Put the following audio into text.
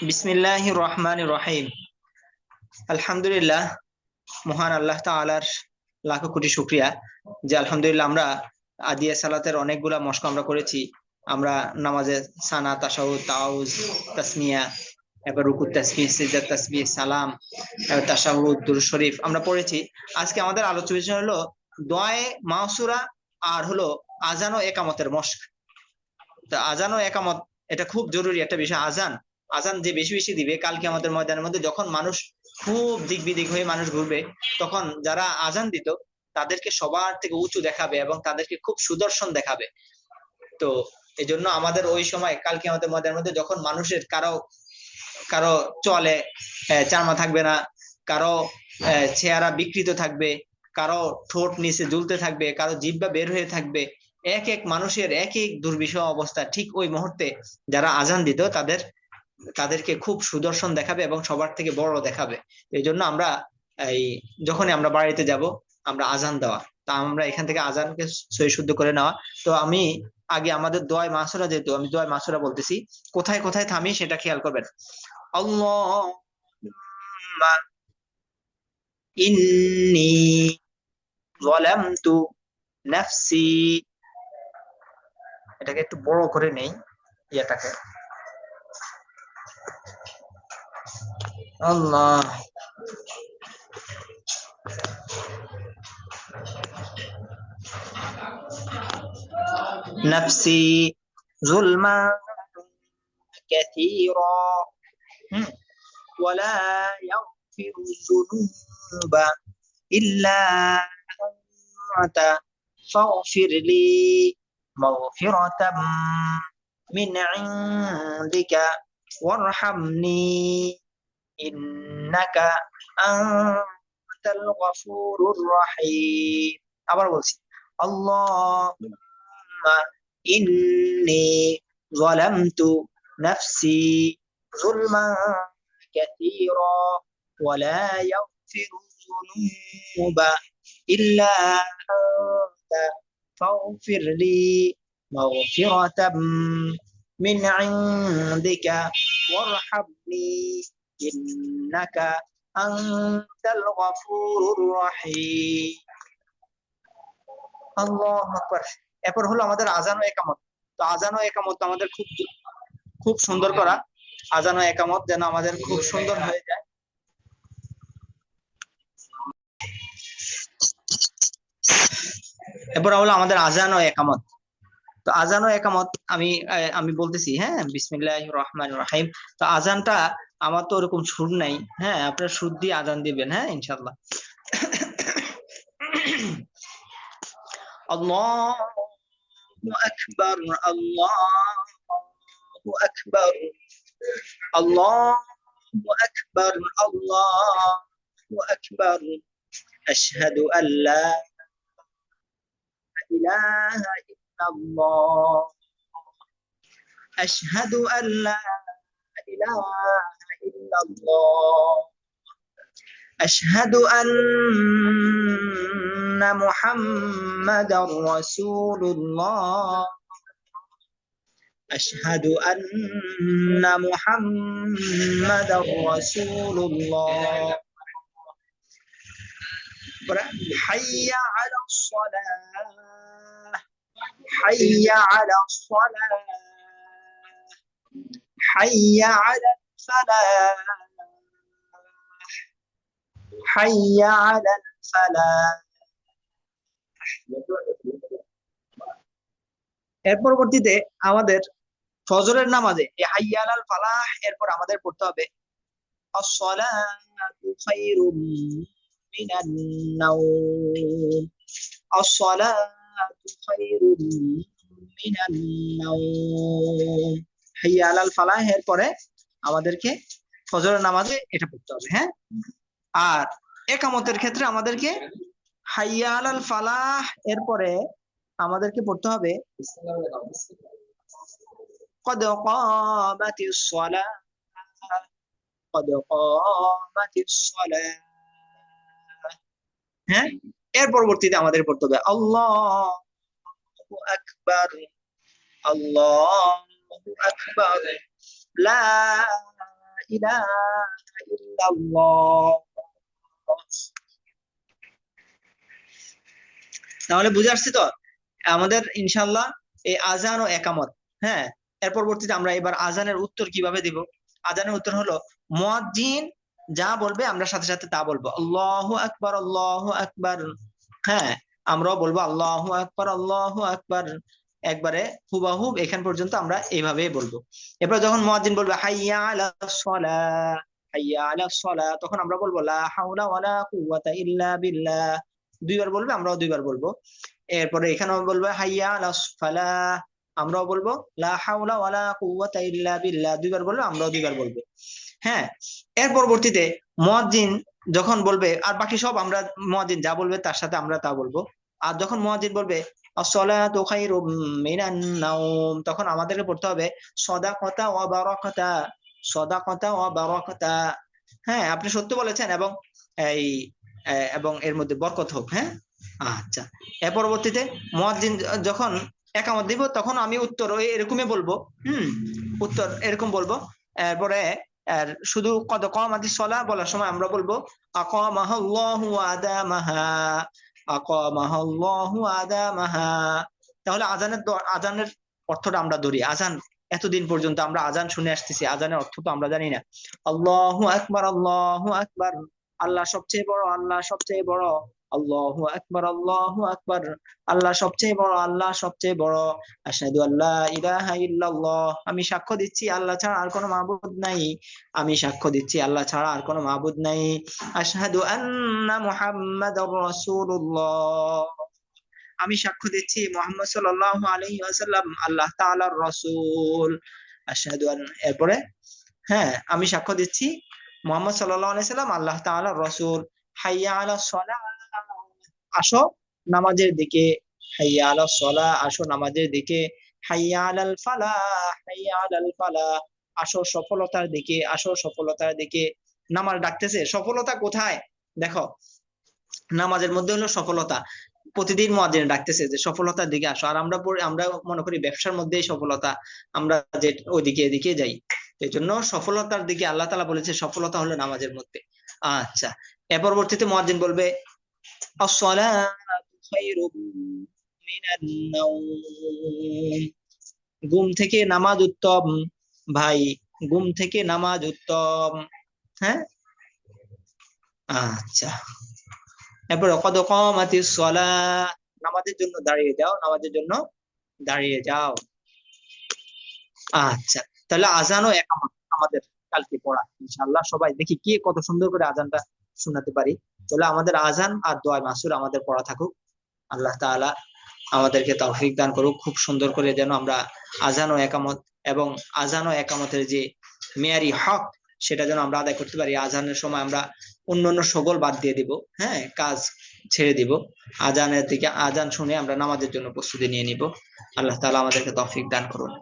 বিসমিল্লাহির রহমানির রহিম। আলহামদুলিল্লাহ, মহান আল্লাহ তাআলার লাখো কোটি শুকরিয়া যে আলহামদুলিল্লাহ আমরা আদিয়া সালাতের অনেকগুলা মশক আমরা করেছি। আমরা নামাজে সানা, তাশাহুদ, তাওয়াজ, তাসমিয়া, এবার রুকু তাসবিহ, সিজদা তাসবিহ, সালাম, এবার তাশাহুদ, দুরূদ শরীফ আমরা পড়েছি। আজকে আমাদের আলোচ্য বিষয় হলো দোয়ায়ে মাসুরা আর হলো আজান ও একামতের মশক। তা আজান ও একামত এটা খুব জরুরি একটা বিষয়। আজান আজান যে বেশি বেশি দিবে, কালকে আমাদের ময়দানের মধ্যে যখন মানুষ খুব দিক বিদিক হয়ে মানুষ ঘুরবে, তখন যারা আজান দিত তাদেরকে সবার থেকে উঁচু দেখাবে এবং তাদেরকে খুব সুদর্শন দেখাবে। তো এই জন্য আমাদের ওই সময় কালকে আমাদের ময়দানের মধ্যে যখন মানুষের কারো কারো চলে চামড়া থাকবে না, কারো চেহারা বিকৃত থাকবে, কারো ঠোঁট নিচে ঝুলতে থাকবে, কারো জিহ্বা বের হয়ে থাকবে, এক এক মানুষের এক এক দুর্বিষহ অবস্থা। ঠিক ওই মুহূর্তে যারা আজান দিত তাদেরকে খুব সুদর্শন দেখাবে এবং সবার থেকে বড় দেখাবে। এই জন্য আমরা এই যখনই আমরা বাড়িতে যাব আমরা আজান দেওয়া, তা আমরা এখান থেকে আজানকে সহি শুদ্ধ করে নেওয়া। তো আমি আগে আমাদের দোয়ায়ে মাসুরা, যেহেতু আমি দোয়ায়ে মাসুরা বলতেছি, কোথায় কোথায় থামি সেটা খেয়াল করবেন। আল্লাহুম্মা ইন্নী যালামতু নাফসি, এটাকে একটু বড় করে নেই ইয়েটাকে। আল্লাহ নাফসি যুলমা কাসীরা ওয়ালা ইয়াগফিরু যুনুবা ইল্লা আনতা ফাগফিরলি মাগফিরাতাম মিন ইনদিকা ওয়ারহামনি ইন্নাকা আনতাল গফুরুর রহিম। আবার বলছি, আল্লাহুম্মা ইন্নী যালামতু নাফসি যুলমান কাসীরা ওয়ালা ইয়াগফিরু যুনুবা ইল্লা আনতা ফাগফিরলি মাগফিরাতাম মিন ইনদিকা ওয়ারহামনি ইন্নাকা আনতাল গফুরুর রহিম। আল্লাহু আকবার। এরপর হলো আমাদের আজান ও একামত। তো আজান ও একামত আমাদের খুব খুব সুন্দর করা। আজান ও একামত যেন আমাদের খুব সুন্দর হয়ে যায়। এরপর হলো আমাদের আজান ও একামত। তো আজান ও একামত আমি আমি বলতেছি, হ্যাঁ, বিসমিল্লাহির রহমানির রহিম। তো আজানটা আমার তো ওরকম সুর নাই, হ্যাঁ, আপনারা সুর দিয়ে আজান দিবেন, হ্যাঁ, ইনশাআল্লাহ। আল্লাহু আকবার, আল্লাহু আকবার, আল্লাহু আকবার, আল্লাহু আকবার, আশহাদু আল্লা ইলাহা ইল্লাল্লাহ, আশহাদু আল্লা ইলাহা ইল্লাল্লাহ, আশহাদু আন্না মুহাম্মাদার রাসূলুল্লাহ, আশহাদু আন্না মুহাম্মাদার রাসূলুল্লাহ। হাইয়া আলাস সালাহ, হাইয়া আলাস সালাহ, হাইয়া আলাল ফালাহ, হাইয়া আলাল ফালাহ। এর পরবর্তীতে আমাদের ফজরের নামাজে এই হাইয়া আলাল ফালাহ এরপর আমাদের পড়তে হবে আসসালাতু খায়রুম মিনান নাওম, আসসালাতু খায়রুম মিনান নাওম। হাইয়া আলাল ফালাহ এর পরে আমাদেরকে ফজরের নামাজে এটা পড়তে হবে, হ্যাঁ। আর একামতের ক্ষেত্রে আমাদেরকে হাইয়া আলাল ফালাহ এরপরে আমাদেরকে পড়তে হবে قد قامت الصلاة، قد قامت الصلاة, হ্যাঁ। এর পরবর্তীতে আমাদের পড়তে হবে আল্লাহু আকবার, আল্লাহু আকবার, লা ইলাহা ইল্লাল্লাহ। তাহলে বুঝে আসছি তো আমাদের ইনশাআল্লাহ এই আজান ও একামত। হ্যাঁ, এর পরবর্তীতে আমরা এবার আজানের উত্তর কিভাবে দিব। আজানের উত্তর হলো মুয়াজ্জিন যা বলবে আমরা সাথে সাথে তা বলবো, আল্লাহু আকবার, আল্লাহু আকবার। হ্যাঁ, আমরাও বলবো আল্লাহু আকবার, আল্লাহু আকবার। একবারে হুবাহুব এখান পর্যন্ত আমরা এইভাবেই বলবো। এরপর যখন মুয়াজ্জিন বলবে হাইয়া আলাস সালাহ, হাইয়া আলাস সালাহ, তখন আমরা বলবো লা হাওলা ওয়ালা কুওয়াতা ইল্লা বিল্লাহ। দুইবার বলবে, আমরাও দুইবার বলবো। এরপরে এখানেও বলবে হাইয়া আলাস ফালাহ, আমরাও বলবো লা হাওলা ওয়ালা কুওয়াতা ইল্লা বিল্লাহ। দুইবার বলবে, আমরাও দুইবার বলবো। হ্যাঁ, এর পরবর্তীতে মুয়াজ্জিন যখন বলবে, আর বাকি সব আমরা মুয়াজ্জিন যা বলবে তার সাথে আমরা তা বলবো। আর যখন মুয়াজ্জিন বলবে আসসালাতু খায়রুম মিনান নাওম, তখন আমাদেরকে পড়তে হবে সাদাকাতা ওয়া বারাকাতা, সাদাকাতা ওয়া বারাকাতা। হ্যাঁ, আপনি সত্য বলেছেন এবং এই এবং এর মধ্যে বরকত হোক। হ্যাঁ, আচ্ছা। এর পরবর্তীতে মুয়াজ্জিন যখন একামত দিব তখন আমি উত্তর ওই এরকমই বলবো। উত্তর এরকম বলবো। এরপরে আর শুধু কদ কামাতিস সালাহ বলার সময় আমরা বলবো আকামাহাল্লাহু ওয়া আদামাহা, আকামাহাল্লাহু ওয়া আদামাহা। তাহলে আজানের অর্থটা আমরা ধরি। আজান এতদিন পর্যন্ত আমরা আজান শুনে আসতেছি, আজানের অর্থ তো আমরা জানি না। আল্লাহু আকবার, আল্লাহু আকবার, আল্লাহ সবচেয়ে বড়, আল্লাহ সবচেয়ে বড়। আল্লাহু আকবার, আল্লাহু আকবার, আল্লাহ সবচেয়ে বড়, আল্লাহ সবচেয়ে বড়। আশহাদু আল্লা ইলাহা ইল্লাল্লাহ, আমি সাক্ষ্য দিচ্ছি আল্লাহ ছাড়া আর কোনো মাবুদ নাই। আমি সাক্ষ্য দিচ্ছি আল্লাহ ছাড়া আর কোনো মাবুদ নাই। আশহাদু আন্না মুহাম্মাদুর রাসূলুল্লাহ, আমি সাক্ষ্য দিচ্ছি মুহাম্মদ সাল্লাল্লাহু আলাইহি ওয়াসাল্লাম আল্লাহ তাআলার রাসূল। আশহাদু আন, এরপরে হ্যাঁ, আমি সাক্ষ্য দিচ্ছি মুহাম্মদ সাল্লাল্লাহু আলাইহি সাল্লাম আল্লাহ তাআলার রাসূল। হাইয়া আলাস সালাহ, আসো নামাজের দিকে। হাইয়া আলাস সালাহ, আসো নামাজের দিকে। হাইয়া আলাল ফালাহ, হাইয়া আলাল ফালাহ, আসো সফলতার দিকে, আসো সফলতার দিকে। নামাজ ডাকতেছে, সফলতা কোথায়? দেখো, নামাজের মধ্যে হলো সফলতা। প্রতিদিন মুয়াজ্জিন ডাকতেছে যে সফলতার দিকে আসো। আর আমরা মনে করি ব্যবসার মধ্যেই সফলতা, আমরা যে ওইদিকে এদিকে যাই। এই জন্য সফলতার দিকে আল্লাহ তাআলা বলেছে সফলতা হলো নামাজের মধ্যে। আচ্ছা, এর পরবর্তীতে মুয়াজ্জিন বলবে আসসালাতু খায়রুম মিনান নাওম, ঘুম থেকে নামাজ উত্তম। ভাই, ঘুম থেকে নামাজ উত্তম। হ্যাঁ, আচ্ছা। এরপর কদ কামাতিস সালাহ, নামাজের জন্য দাঁড়িয়ে যাও, নামাজের জন্য দাঁড়িয়ে যাও। আচ্ছা, তাহলে আজান ও একামত আমাদের কালকে পড়া ইনশাআল্লাহ। সবাই দেখি কে কত সুন্দর করে আজানটা শোনাতে পারি। তাহলে আমাদের আজান আর দোয়া মাসুর আমাদের পড়া থাকুক। আল্লাহ তাআলা আমাদেরকে তৌফিক দান করুক, খুব সুন্দর করে যেন আমরা আজান ও একামত এবং আজান ও একামতের যে মেয়ারি হক সেটা যেন আমরা আদায় করতে পারি। আজানের সময় আমরা অন্যান্য সকল বাদ দিয়ে দিব, হ্যাঁ, কাজ ছেড়ে দিব। আজানের দিকে, আজান শুনে আমরা নামাজের জন্য প্রস্তুতি নিয়ে নিব। আল্লাহ তাআলা আমাদেরকে তৌফিক দান করুন।